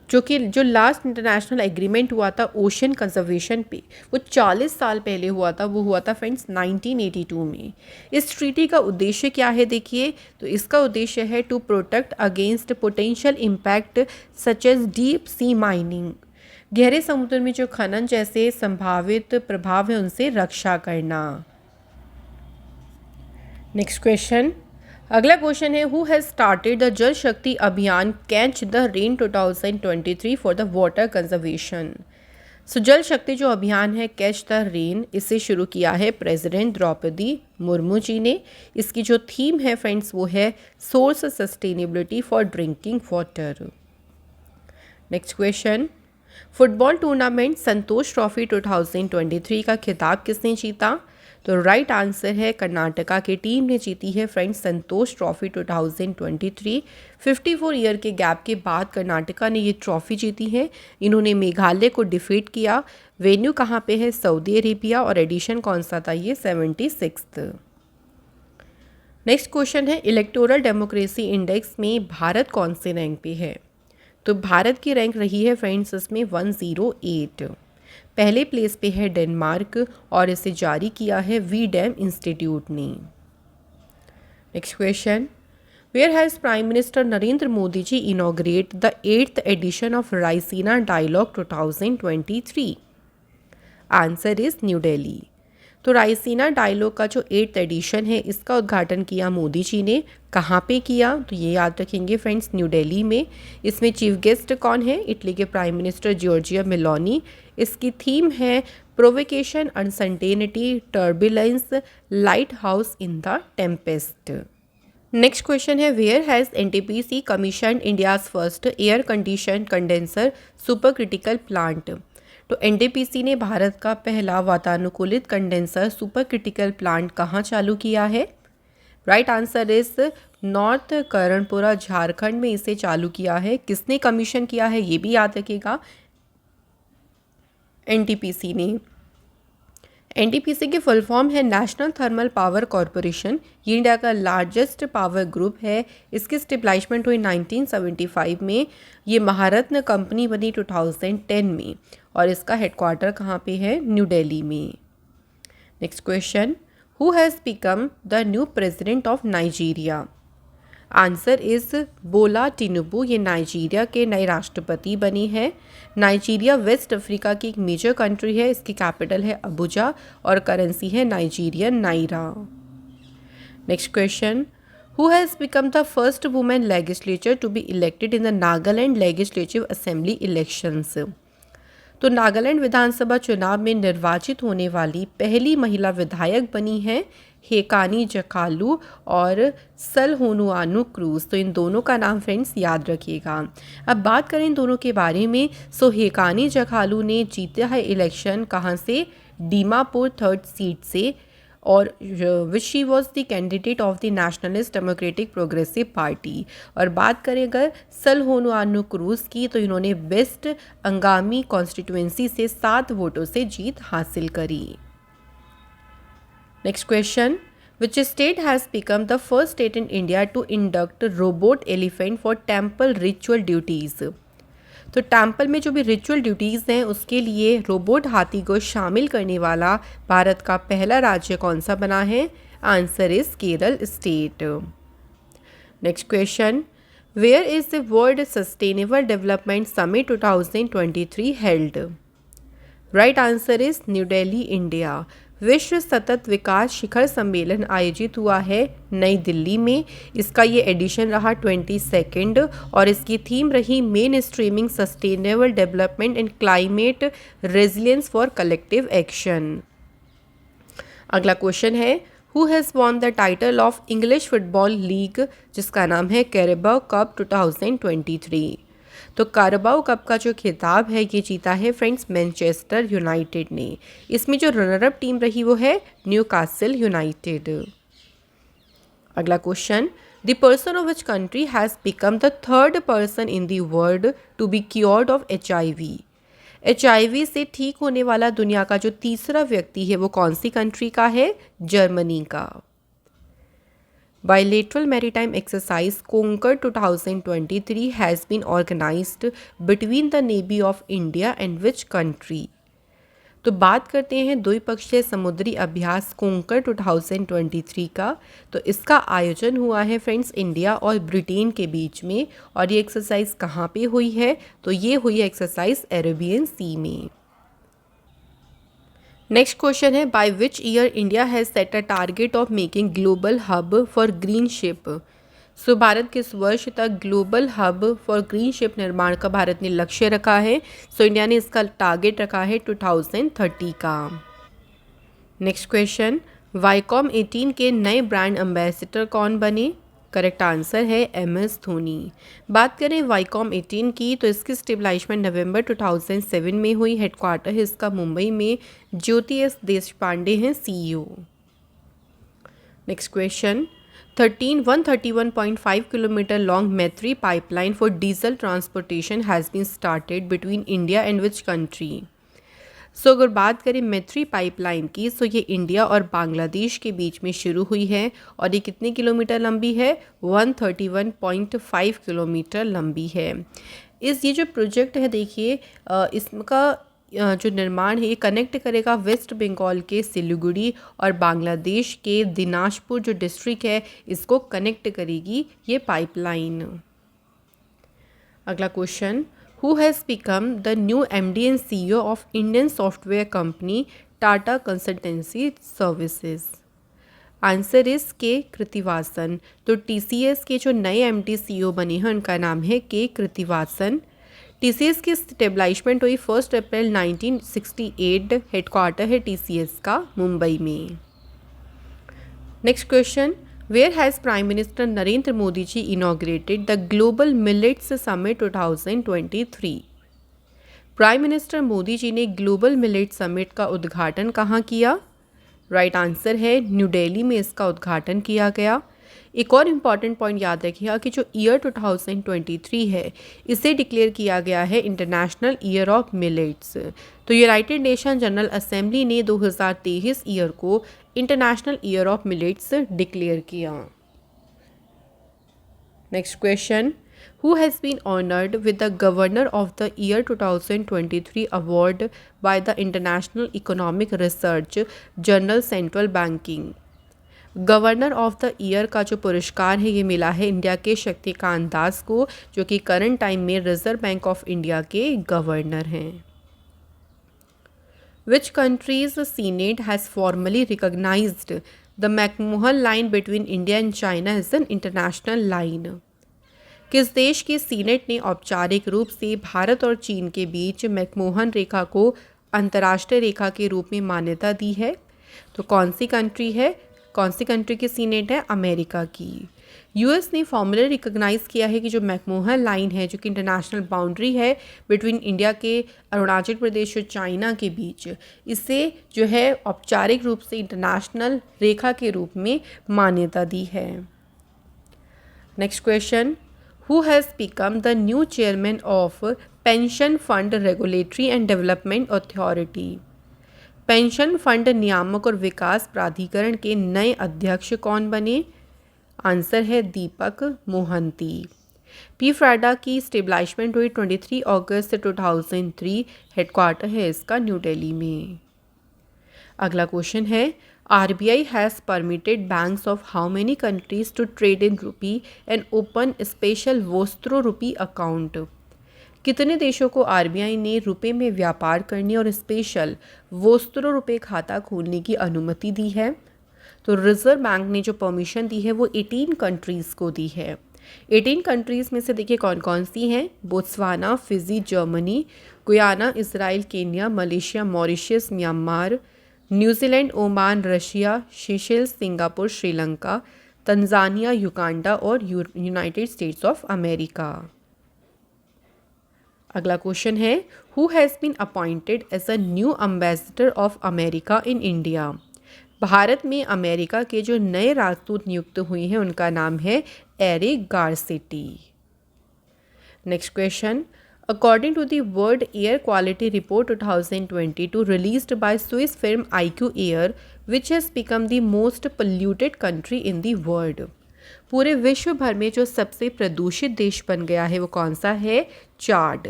जो लास्ट इंटरनेशनल एग्रीमेंट हुआ था ओशन कंजर्वेशन पे वो 40 साल पहले हुआ था, वो हुआ था फ्रेंड्स 1982 में। इस ट्रीटी का उद्देश्य क्या है देखिए, तो इसका उद्देश्य है to protect against potential impact such as deep sea mining, गहरे समुद्र में जो खनन जैसे संभावित प्रभाव है उनसे रक्षा करना। नेक्स्ट क्वेश्चन, अगला क्वेश्चन है, who has started the Jal Shakti Abhiyan catch the rain 2023 for the water conservation? So Jal Shakti जो अभियान है कैच द रेन, इसे शुरू किया है प्रेसिडेंट द्रौपदी मुर्मू जी ने। इसकी जो थीम है फ्रेंड्स वो है source sustainability for drinking water. Next question, football tournament Santosh trophy 2023 का खिताब किसने जीता? तो राइट आंसर है कर्नाटका की टीम ने जीती है फ्रेंड्स संतोष ट्रॉफी 2023। 54 ईयर के गैप के बाद कर्नाटका ने ये ट्रॉफी जीती है। इन्होंने मेघालय को डिफीट किया। वेन्यू कहाँ पे है? सऊदी अरेबिया, और एडिशन कौन सा था? ये 76th। नेक्स्ट क्वेश्चन है, इलेक्टोरल डेमोक्रेसी इंडेक्स में भारत कौन से रैंक पे है? तो भारत की रैंक रही है फ्रेंड्स इसमें 108। पहले प्लेस पे है डेनमार्क और इसे जारी किया है वीडैम इंस्टीट्यूट ने। Next question, where has prime minister Narendra Modi ji inaugurate the 8th edition of Raisina dialogue 2023? Answer is New Delhi. तो रायसीना डायलॉग का जो 8th एडिशन है इसका उद्घाटन किया मोदी जी ने। कहाँ पे किया, तो ये याद रखेंगे फ्रेंड्स, न्यू दिल्ली में। इसमें चीफ गेस्ट कौन है, इटली के प्राइम मिनिस्टर जॉर्जिया मेलोनी। इसकी थीम है provocation, uncertainty, turbulence, lighthouse in the tempest. Next question है, where has NTPC commission India's first air condition condenser supercritical plant? तो एनटीपीसी ने भारत का पहला वातानुकूलित कंडेंसर सुपर क्रिटिकल प्लांट कहाँ चालू किया है? Right answer is north Karanpura, Jharkhand में इसे चालू किया है। किसने कमीशन किया है ये भी याद रखिएगा, एनटीपीसी ने। एनटीपीसी की फुल फॉर्म है नेशनल थर्मल पावर कॉरपोरेशन। ये इंडिया का लार्जेस्ट पावर ग्रुप है। इसकी स्टेब्लिशमेंट हुई 1975 में। ये महारत्न कंपनी बनी 2010 में और इसका हेडक्वार्टर कहाँ पे है, न्यू दिल्ली में। Next question, who has become the new president of Nigeria? Answer is बोला टिनुबू। ये नाइजीरिया के नए राष्ट्रपति बनी है। नाइजीरिया वेस्ट अफ्रीका की एक मेजर कंट्री है। इसकी कैपिटल है अबुजा और करेंसी है Nigerian naira. Next question, who has become the first women legislature to be elected in the Nagaland legislative assembly elections? तो नागालैंड विधानसभा चुनाव में निर्वाचित होने वाली पहली महिला विधायक बनी है हेकानी जकालू और सलहोनुआनु क्रूज। तो इन दोनों का नाम फ्रेंड्स याद रखिएगा। अब बात करें इन दोनों के बारे में, सो हेकानी जकालू ने जीता है इलेक्शन कहाँ से, दीमापुर 3rd सीट से, और which she was the candidate of the nationalist democratic progressive party. और बात करें अगर सलहोनुआनु क्रूज की, तो इन्होंने वेस्ट अंगामी कॉन्स्टिट्यूएंसी से 7 वोटों से जीत हासिल करी। Next question, which state has become the first state in India to induct robot elephant for temple ritual duties? तो टेम्पल में जो भी रिचुअल ड्यूटीज़ हैं उसके लिए रोबोट हाथी को शामिल करने वाला भारत का पहला राज्य कौन सा बना है? Answer is Kerala state. Next question, where is the world sustainable development summit 2023 held? Right answer is New Delhi, India. विश्व सतत विकास शिखर सम्मेलन आयोजित हुआ है नई दिल्ली में। इसका ये एडिशन रहा 22nd और इसकी थीम रही main streaming sustainable development and climate resilience for collective action. अगला क्वेश्चन है, who has won the title of English football league, जिसका नाम है कैरेबाओ कप 2023? तो कैरेबाओ कप का जो खिताब है ये जीता है फ्रेंड्स मैनचेस्टर यूनाइटेड ने। इसमें जो रनरअप टीम रही वो है न्यूकासल यूनाइटेड। अगला question, the person of which country has become the 3rd person in the world to be cured of HIV? HIV से ठीक होने वाला दुनिया का जो तीसरा व्यक्ति है वो कौन सी कंट्री का है? जर्मनी का। Bilateral maritime exercise Conquer 2023 has been organized between the Navy of India and which country? तो बात करते हैं द्विपक्षीय समुद्री अभ्यास कोंकर 2023 का। तो इसका आयोजन हुआ है फ्रेंड्स इंडिया और ब्रिटेन के बीच में। और ये एक्सरसाइज कहाँ पे हुई है? तो ये हुई है एक्सरसाइज अरेबियन सी में। नेक्स्ट क्वेश्चन है, by which year India has set a target of making global hub for green ship? So Bharat किस वर्ष तक global hub for green ship निर्माण का भारत ने लक्ष्य रखा है? सो इंडिया ने इसका टारगेट रखा है 2030 का। नेक्स्ट क्वेश्चन, वाईकॉम 18 के नए ब्रांड एम्बेसडर कौन बने? करेक्ट आंसर है MS धोनी। बात करें वाईकॉम 18 की, तो इसकी स्टेबलाइजमेंट नवंबर 2007 में हुई। हेडक्वार्टर है इसका मुंबई में। ज्योति S देशपांडे हैं CEO। Next question, 131.5 kilometre long Maitri pipeline for diesel transportation has been started between India and which country? So अगर बात करें मैत्री पाइपलाइन की, सो ये इंडिया और बांग्लादेश के बीच में शुरू हुई है और ये कितने किलोमीटर लंबी है? 131.5 किलोमीटर लंबी है। ये जो प्रोजेक्ट है देखिए, इसका जो निर्माण है ये कनेक्ट करेगा वेस्ट बंगाल के सिलीगुड़ी और बांग्लादेश के दिनाजपुर जो डिस्ट्रिक्ट है इसको कनेक्ट करेगी ये पाइपलाइन। अगला question, who has become the new MD and CEO of Indian software company Tata consultancy services? Answer is के कृतिवासन। तो TCS के जो नए MD CEO बने हैं उनका नाम है के कृतिवासन। TCS की स्टेबलाइजमेंट हुई 1 अप्रैल 1968। हेडक्वार्टर है TCS का मुंबई में। Next question, where has prime minister Narendra Modi ji inaugurated the global millets summit 2023? Prime minister Modi ji ने ग्लोबल मिलेट समिट का उद्घाटन कहाँ किया? राइट आंसर है न्यू दिल्ली में इसका उद्घाटन किया गया। एक और इम्पॉर्टेंट पॉइंट याद रखिएगा कि जो ईयर 2023 है इसे डिक्लेयर किया गया है इंटरनेशनल ईयर ऑफ मिलेट्स। तो यूनाइटेड नेशन जनरल असेंबली ने 2023 ईयर को international year of millets declare किया। Next question, who has been honored with the Governor of the Year 2023 award by the International Economic Research Journal Central Banking? Governor of the year का जो पुरस्कार है ये मिला है इंडिया के शक्तिकांत दास को, जो कि करंट टाइम में रिजर्व बैंक ऑफ इंडिया के गवर्नर हैं। Which country's Senate has formally recognized the McMahon line between India and China as an international line? किस देश की सीनेट ने औपचारिक रूप से भारत और चीन के बीच मैकमोहन रेखा को अंतर्राष्ट्रीय रेखा के रूप में मान्यता दी है? तो कौन सी कंट्री की सीनेट है? अमेरिका की। यूएस ने फॉर्मली रिकॉग्नाइज किया है कि जो मैकमोहन लाइन है जो कि इंटरनेशनल बाउंड्री है बिटवीन इंडिया के अरुणाचल प्रदेश और चाइना के बीच, इसे जो है औपचारिक रूप से इंटरनेशनल रेखा के रूप में मान्यता दी है। Next question, who has become the new chairman of Pension Fund Regulatory and Development Authority? Pension fund नियामक और विकास प्राधिकरण के नए अध्यक्ष कौन बने? आंसर है दीपक मोहंती। PFRDA की स्टेबलाइजमेंट हुई 23 अगस्त 2003। हेडक्वार्टर है इसका न्यू दिल्ली में। अगला क्वेश्चन है, RBI has permitted banks of how many countries to trade in rupee and open special Vostro rupee account? कितने देशों को RBI ने रुपए में व्यापार करने और स्पेशल वोस्त्रो रुपए खाता खोलने की अनुमति दी है? तो रिजर्व बैंक ने जो परमिशन दी है वो 18 कंट्रीज़ को दी है। 18 कंट्रीज़ में से देखिए कौन कौन सी हैं? Botswana, Fiji, Germany, Guyana, Israel, Kenya, Malaysia, Mauritius, Myanmar, New Zealand, Oman, Russia, Seychelles, Singapore, Sri Lanka, Tanzania, Uganda और यूनाइटेड स्टेट्स ऑफ अमेरिका। अगला क्वेश्चन है, who has been appointed as a new ambassador of America in India? भारत में अमेरिका के जो नए राजदूत नियुक्त हुए हैं उनका नाम है Eric Garcetti. Next question, according to the World Air Quality Report 2022 released by Swiss firm IQ Air, which has become the most polluted country in the world? पूरे विश्व भर में जो सबसे प्रदूषित देश बन गया है वो कौन सा है? चाड।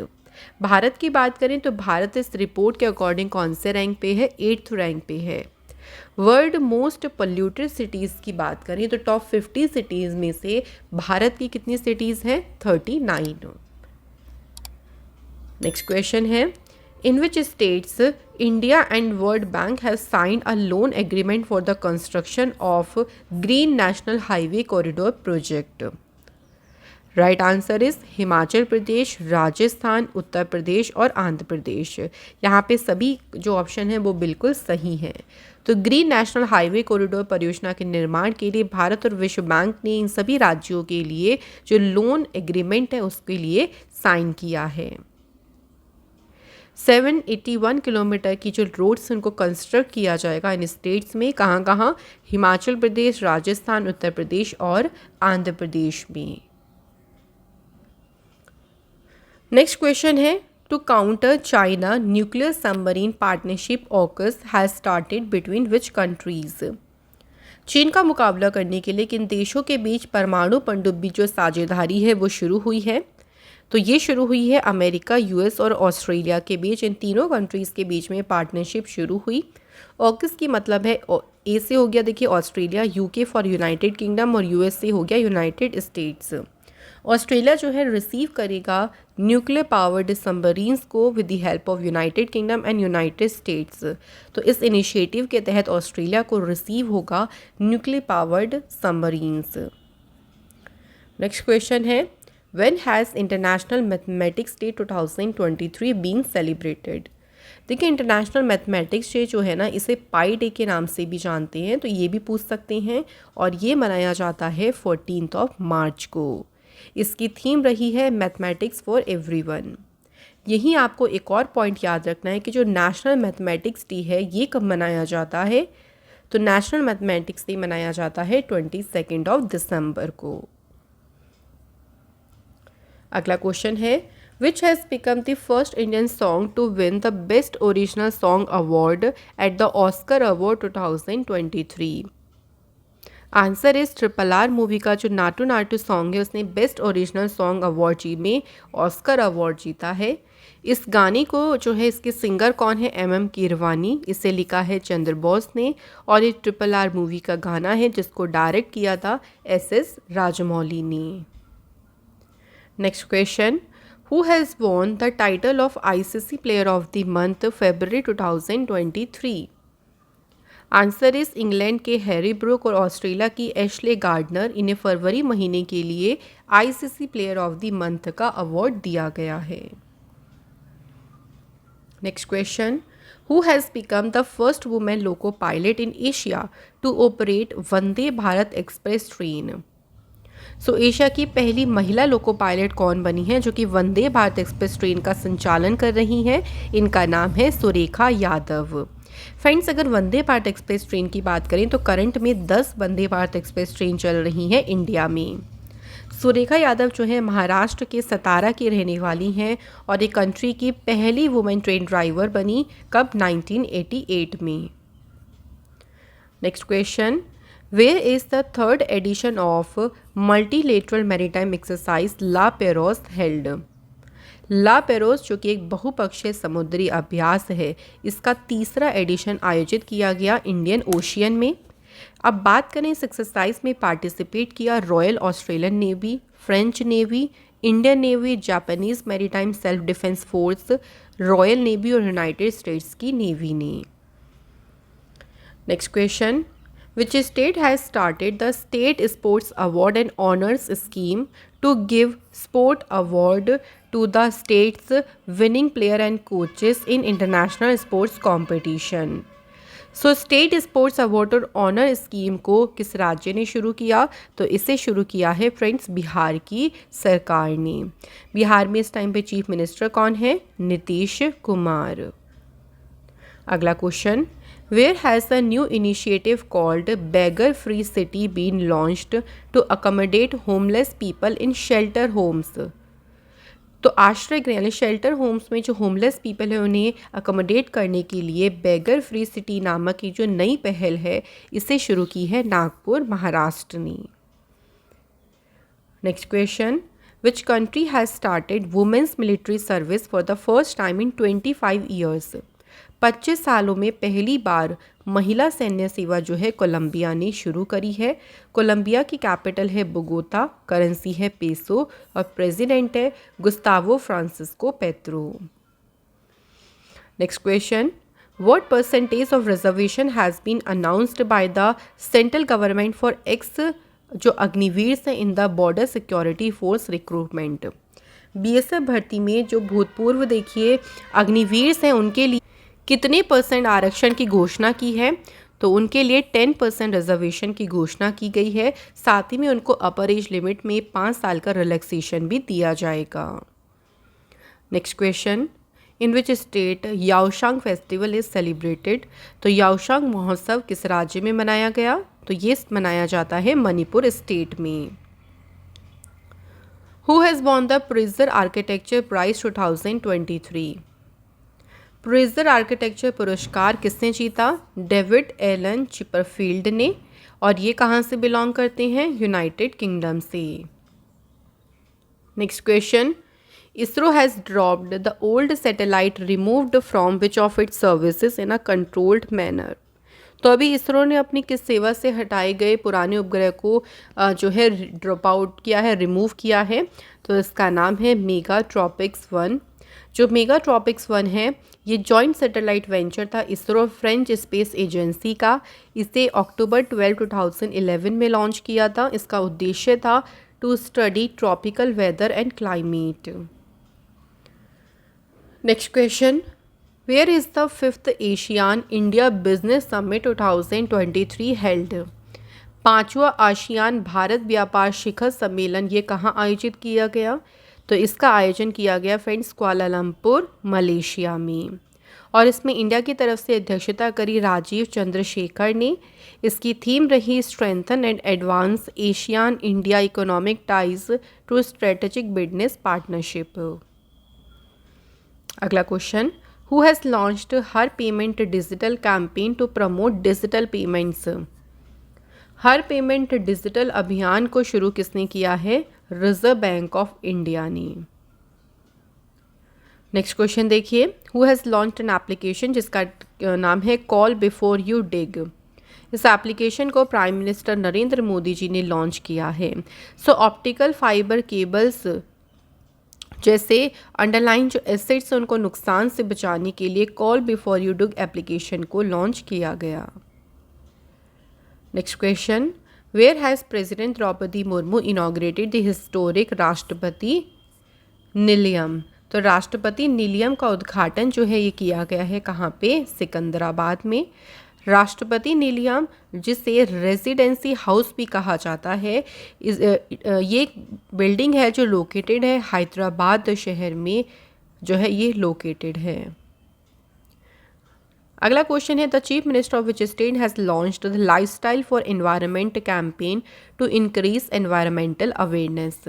भारत की बात करें तो भारत इस रिपोर्ट के अकॉर्डिंग कौन से रैंक पे है? 8th रैंक पे है। वर्ल्ड मोस्ट पोल्यूटेड सिटीज़ की बात करें तो टॉप 50 सिटीज़ में से भारत की कितनी सिटीज़ हैं? 39। नेक्स्ट क्वेश्चन है, in which states India and World Bank have signed a loan agreement for the construction of green national highway corridor project? Right answer is Himachal Pradesh, Rajasthan, Uttar Pradesh और आंध्र प्रदेश। यहाँ पे सभी जो ऑप्शन है वो बिल्कुल सही हैं। तो ग्रीन नेशनल हाईवे कॉरिडोर परियोजना के निर्माण के लिए भारत और विश्व बैंक ने इन सभी राज्यों के लिए जो लोन एग्रीमेंट है उसके लिए साइन किया है। 781 किलोमीटर की जो रोड्स उनको कंस्ट्रक्ट किया जाएगा इन स्टेट्स में, कहाँ कहाँ? हिमाचल प्रदेश, राजस्थान, उत्तर प्रदेश और आंध्र प्रदेश में। नेक्स्ट क्वेश्चन है, to counter China nuclear submarine partnership AUKUS has started between which countries? चीन का मुकाबला करने के लिए किन देशों के बीच परमाणु पनडुब्बी जो साझेदारी है वो शुरू हुई है? तो ये शुरू हुई है अमेरिका, यूएस और ऑस्ट्रेलिया के बीच। इन तीनों कंट्रीज़ के बीच में पार्टनरशिप शुरू हुई। ऑकस की मतलब है ए से हो गया देखिए Australia, UK for United kingdom और यूएस से हो गया यूनाइटेड स्टेट्स। ऑस्ट्रेलिया जो है रिसीव करेगा न्यूक्लियर पावर्ड सबमरीन्स को with the help of United Kingdom and United States. तो इस इनिशिएटिव के तहत ऑस्ट्रेलिया को रिसीव होगा nuclear powered submarines. Next question है, when has international mathematics day 2023 been celebrated. देखिए इंटरनेशनल मैथमेटिक्स डे जो है ना, इसे पाई डे के नाम से भी जानते हैं, तो ये भी पूछ सकते हैं। और ये मनाया जाता है 14 मार्च को। इसकी थीम रही है मैथमेटिक्स फॉर एवरीवन। यहीं आपको एक और पॉइंट याद रखना है कि जो नेशनल मैथमेटिक्स डे है ये कब मनाया जाता है। तो नेशनल मैथमेटिक्स डे मनाया जाता है 22 दिसंबर को। अगला क्वेश्चन है, which has become the first Indian song to win the best original song award at the Oscar award 2023। Answer is RRR movie का जो नाटू नाटू सॉन्ग है उसने बेस्ट ओरिजिनल सॉन्ग अवार्ड में ऑस्कर अवार्ड जीता है। इस गाने को जो है इसके सिंगर कौन है, MM कीरवानी। इसे लिखा है चंद्र बोस ने और ये RRR मूवी का गाना है जिसको डायरेक्ट किया था SS राजमौली ने। Next question, who has won the title of ICC player of the month February 2023। Answer is England के हैरी ब्रूक और ऑस्ट्रेलिया की एशले गार्डनर। इन्हें फरवरी महीने के लिए ICC player of the month का अवार्ड दिया गया है। Next question, who has become the first women loco pilot in Asia to operate Vande Bharat express train. So Asia की पहली महिला लोको पायलट कौन बनी है जो कि वंदे भारत एक्सप्रेस ट्रेन का संचालन कर रही हैं। इनका नाम है सुरेखा यादव। फ्रेंड्स, अगर वंदे भारत एक्सप्रेस ट्रेन की बात करें तो करंट में 10 वंदे भारत एक्सप्रेस ट्रेन चल रही हैं इंडिया में। सुरेखा यादव जो है महाराष्ट्र के सतारा की रहने वाली हैं और एक कंट्री की पहली वुमेन ट्रेन ड्राइवर बनी, कब, 1988 में। Next question, where is the third edition of multilateral maritime exercise La Perouse held. La Perouse जो कि एक बहुपक्षीय समुद्री अभ्यास है, इसका तीसरा एडिशन आयोजित किया गया इंडियन ओशियन में। अब बात करें इस एक्सरसाइज में पार्टिसिपेट किया royal Australian navy, French navy, Indian navy, Japanese maritime self defence force, royal navy और यूनाइटेड स्टेट्स की नेवी ने। Next question, which state has started the State Sports Award and Honors Scheme to give sport award to the state's winning player and coaches in international sports competition। So state sports award और ऑनर स्कीम को किस राज्य ने शुरू किया, तो इसे शुरू किया है फ्रेंड्स बिहार की सरकार ने। बिहार में इस टाइम पे चीफ मिनिस्टर कौन है, नीतीश कुमार। अगला question, Where has a new initiative called Beggar Free City been launched to accommodate homeless people in shelter homes? तो आश्रय गृह यानी शेल्टर होम्स में जो होमलेस पीपल है उन्हें अकोमोडेट करने के लिए बेगर फ्री सिटी नामक की जो नई पहल है इसे शुरू की है नागपुर, महाराष्ट्र ने। Next question, which country has started women's military service for the first time in 25 years. 25 सालों में पहली बार महिला सैन्य सेवा जो है कोलंबिया ने शुरू करी है। कोलंबिया की कैपिटल है बोगोता, करेंसी है पेसो और प्रेसिडेंट है Gustavo Francisco Petro. Next question, what percentage of reservation has been announced by the central government for ex जो अग्निवीर से in the border security force recruitment. BSF भर्ती में जो भूतपूर्व देखिए अग्निवीर हैं उनके लिए कितने % आरक्षण की घोषणा की है, तो उनके लिए 10% रिजर्वेशन की घोषणा की गई है। साथ ही में उनको अपर एज लिमिट में 5 साल का रिलैक्सेशन भी दिया जाएगा। Next question, in which state Yaoshang festival is celebrated. तो याओशांग महोत्सव किस राज्य में मनाया गया, तो ये मनाया जाता है मणिपुर स्टेट में। Who has won the Pritzker architecture prize 2023। Pritzker architecture पुरस्कार किसने जीता, डेविड एलन चिपरफील्ड ने, और ये कहाँ से बिलोंग करते हैं, यूनाइटेड किंगडम से। Next question, ISRO has dropped the old satellite removed from which of its services in a controlled manner. तो अभी इसरो ने अपनी किस सेवा से हटाए गए पुराने उपग्रह को जो है ड्रॉप आउट किया है, रिमूव किया है? तो इसका नाम है मेगाट्रॉपिक्स-1। जो मेगाट्रॉपिक्स-1 है ये जॉइंट सैटेलाइट वेंचर था इसरो फ्रेंच स्पेस एजेंसी का। इसे अक्टूबर 12, 2011 में लॉन्च किया था। इसका उद्देश्य था to study tropical weather and climate. Next question, where is the 5th ASEAN India business summit 2023 held? 5वां आसियान भारत व्यापार शिखर सम्मेलन ये कहाँ आयोजित किया गया? तो इसका आयोजन किया गया फ्रेंड्स कुआलालंपुर, मलेशिया में। और इसमें इंडिया की तरफ से अध्यक्षता करी राजीव चंद्रशेखर ने। इसकी थीम रही strengthen and advance ASEAN India economic ties to strategic business partnership. अगला question, who has launched Har payment digital campaign to promote digital payments? Har payment digital अभियान को शुरू किसने किया है? रिजर्व बैंक ऑफ इंडिया ने। नेक्स्ट क्वेश्चन देखिए, who has launched an application जिसका नाम है कॉल बिफोर यू डिग? इस एप्लीकेशन को प्राइम मिनिस्टर नरेंद्र मोदी जी ने लॉन्च किया है। सो ऑप्टिकल फाइबर केबल्स जैसे अंडरलाइन जो एसेट्स हैं उनको नुकसान से बचाने के लिए call before you dig application को लॉन्च किया गया। Next question, where has president Draupadi Murmu inaugurated the historic Rashtrapati Nilayam? तो राष्ट्रपति निलयम का उद्घाटन जो है ये किया गया है कहाँ पे? सिकंदराबाद में। राष्ट्रपति निलयम जिसे रेजिडेंसी हाउस भी कहा जाता है, ये बिल्डिंग है जो लोकेटेड है हैदराबाद शहर में जो है ये लोकेटेड है। अगला क्वेश्चन है, the chief minister of which state has launched the lifestyle for environment campaign to increase environmental awareness?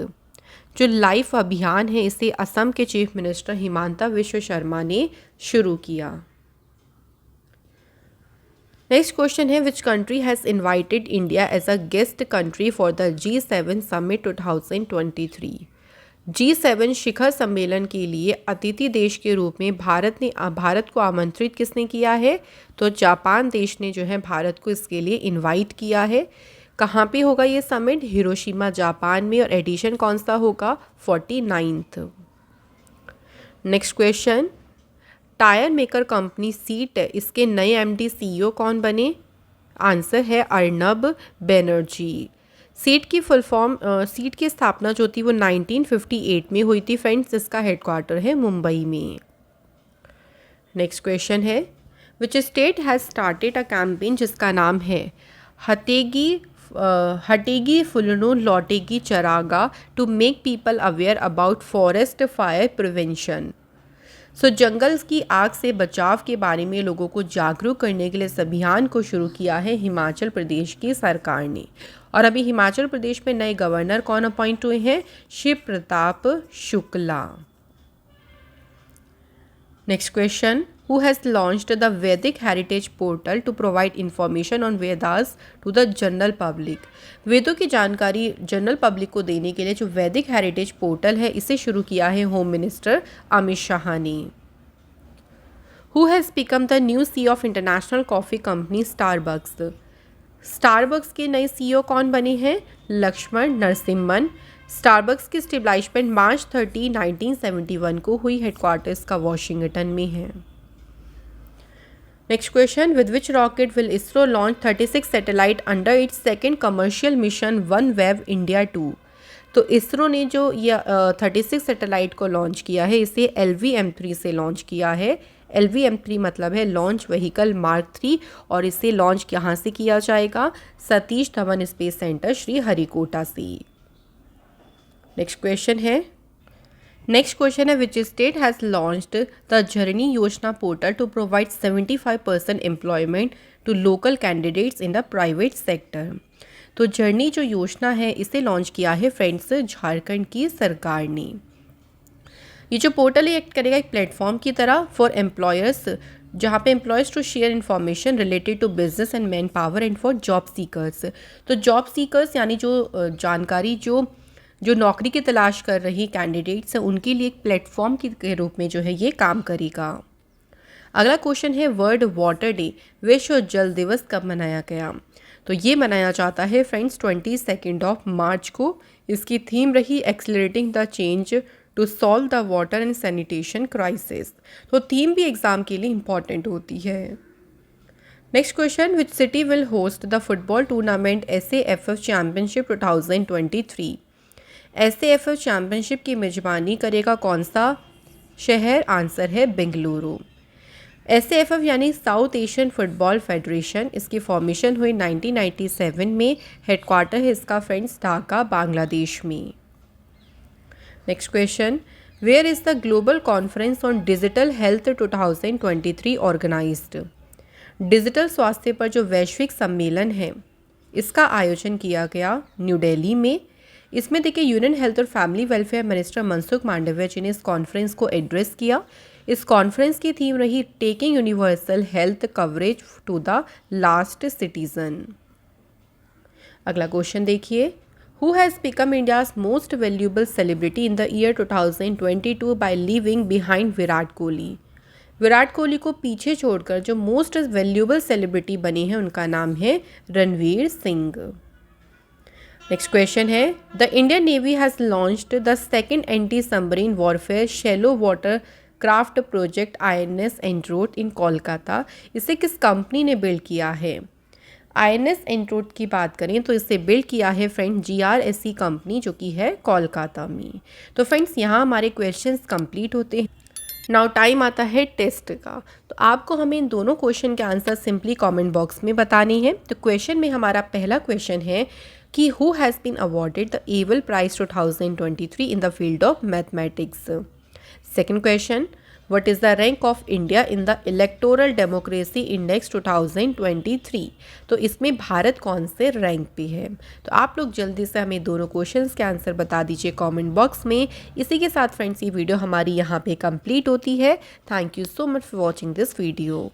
जो लाइफ अभियान है इसे असम के चीफ मिनिस्टर हिमांता विश्व शर्मा ने शुरू किया। नेक्स्ट क्वेश्चन है, which country has invited India as a guest country for the G7 summit 2023? G7 शिखर सम्मेलन के लिए अतिथि देश के रूप में भारत को आमंत्रित किसने किया है? तो जापान देश ने जो है भारत को इसके लिए इनवाइट किया है। कहाँ पे होगा ये समिट? हिरोशिमा जापान में। और एडिशन कौन सा होगा? 49th। Next question, tyre maker company seat इसके नए MD CEO कौन बने? आंसर है अर्नब बैनर्जी। सीट की फुल फॉर्म सीट की स्थापना जो थी वो 1958 में हुई थी फ्रेंड्स। इसका हेडक्वार्टर है मुंबई में। नेक्स्ट क्वेश्चन है, which state has started a campaign जिसका नाम है हटेगी फुलनू लौटेगी चरागा to make people aware about forest fire prevention? So जंगल की आग से बचाव के बारे में लोगों को जागरूक करने के लिए इस अभियान को शुरू किया है हिमाचल प्रदेश की सरकार ने। और अभी हिमाचल प्रदेश में नए गवर्नर कौन अपॉइंट हुए हैं? Shiv Pratap Shukla. Next question, who has launched the Vedic heritage portal to provide information on Vedas to the general public? वेदों की जानकारी जनरल पब्लिक को देने के लिए जो वैदिक हेरिटेज पोर्टल है इसे शुरू किया है होम मिनिस्टर अमित शाह ने। Who has become the new CEO of international coffee company Starbucks? Starbucks के नए CEO कौन बने हैं? लक्ष्मण नरसिम्हन। स्टारबक्स की स्टेब्लिशमेंट मार्च 30, 1971 को हुई। हेडक्वार्टर्स का वॉशिंगटन में है। Next question, with which rocket will ISRO launch 36 satellite under its second commercial mission OneWeb India 2? तो इसरो ने जो ये 36 सैटेलाइट को लॉन्च किया है इसे LVM-3 से लॉन्च किया है। LVM-3 मतलब है लॉन्च व्हीकल मार्क 3 और इसे लॉन्च कहाँ से किया जाएगा? सतीश धवन स्पेस सेंटर श्रीहरिकोटा से। नेक्स्ट क्वेश्चन है, which state has launched the journey Yojana portal to provide 75% employment to local candidates in the private sector? तो जर्नी जो योजना है इसे लॉन्च किया है फ्रेंड्स झारखंड की सरकार ने। ये जो पोर्टल एक्ट करेगा एक प्लेटफॉर्म की तरह फॉर एम्प्लॉयर्स, जहाँ पे employers to share information related to business and manpower and for job seekers. तो जॉब सीकर्स यानी जो जानकारी जो जो नौकरी की तलाश कर रही कैंडिडेट्स हैं उनके लिए एक प्लेटफॉर्म के रूप में जो है ये काम करेगा। अगला क्वेश्चन है वर्ल्ड वाटर डे, विश्व जल दिवस कब मनाया गया? तो ये मनाया जाता है फ्रेंड्स 22 मार्च को। इसकी थीम रही accelerating the change to solve the water and sanitation crisis. तो थीम भी एग्जाम के लिए इम्पॉर्टेंट होती है। Next question, which city will host the football tournament SAFF championship 2023? SAFF championship की मेजबानी करेगा कौन सा शहर? आंसर है बेंगलुरु। SAFF यानी साउथ एशियन फुटबॉल फेडरेशन, इसकी फॉर्मेशन हुई 1997 में। हेडक्वार्टर है इसका फ्रेंड्स ढाका, बांग्लादेश में। Next question, where is the global conference on digital health 2023 organised? Digital स्वास्थ्य पर जो वैश्विक सम्मेलन है इसका आयोजन किया गया न्यू दिल्ली में। इसमें देखिए यूनियन हेल्थ और family welfare minister Mansukh Mandaviya ji ने इस कॉन्फ्रेंस को एड्रेस किया। इस कॉन्फ्रेंस की थीम रही taking universal health coverage to the last citizen. अगला क्वेश्चन देखिए, who has become India's most valuable celebrity in the year 2022 by leaving behind Virat Kohli? Virat Kohli को पीछे छोड़कर जो मोस्ट वैल्यूएबल सेलिब्रिटी बनी है उनका नाम है रणवीर सिंह। नेक्स्ट क्वेश्चन है, the Indian Navy has launched the second anti submarine warfare shallow water craft project INS Androth in Kolkata. इसे किस कंपनी ने बिल्ड किया है? INS एंड्रोट की बात करें तो इसे बिल्ड किया है फ्रेंड GRSE कंपनी, जो कि है कोलकाता में। तो फ्रेंड्स यहाँ हमारे क्वेश्चंस कंप्लीट होते हैं। नाउ टाइम आता है टेस्ट का। तो आपको हमें इन दोनों क्वेश्चन के आंसर सिंपली कमेंट बॉक्स में बताने हैं। तो क्वेश्चन में हमारा पहला क्वेश्चन है कि who has been awarded the Abel prize 2023 in the field of mathematics. Second question, what is the rank of India in the electoral democracy index 2023? तो इसमें भारत कौन से रैंक पे है? तो आप लोग जल्दी से हमें दोनों क्वेश्चंस के आंसर बता दीजिए कमेंट बॉक्स में। इसी के साथ फ्रेंड्स ये वीडियो हमारी यहाँ पे कंप्लीट होती है। Thank you so much for watching this video.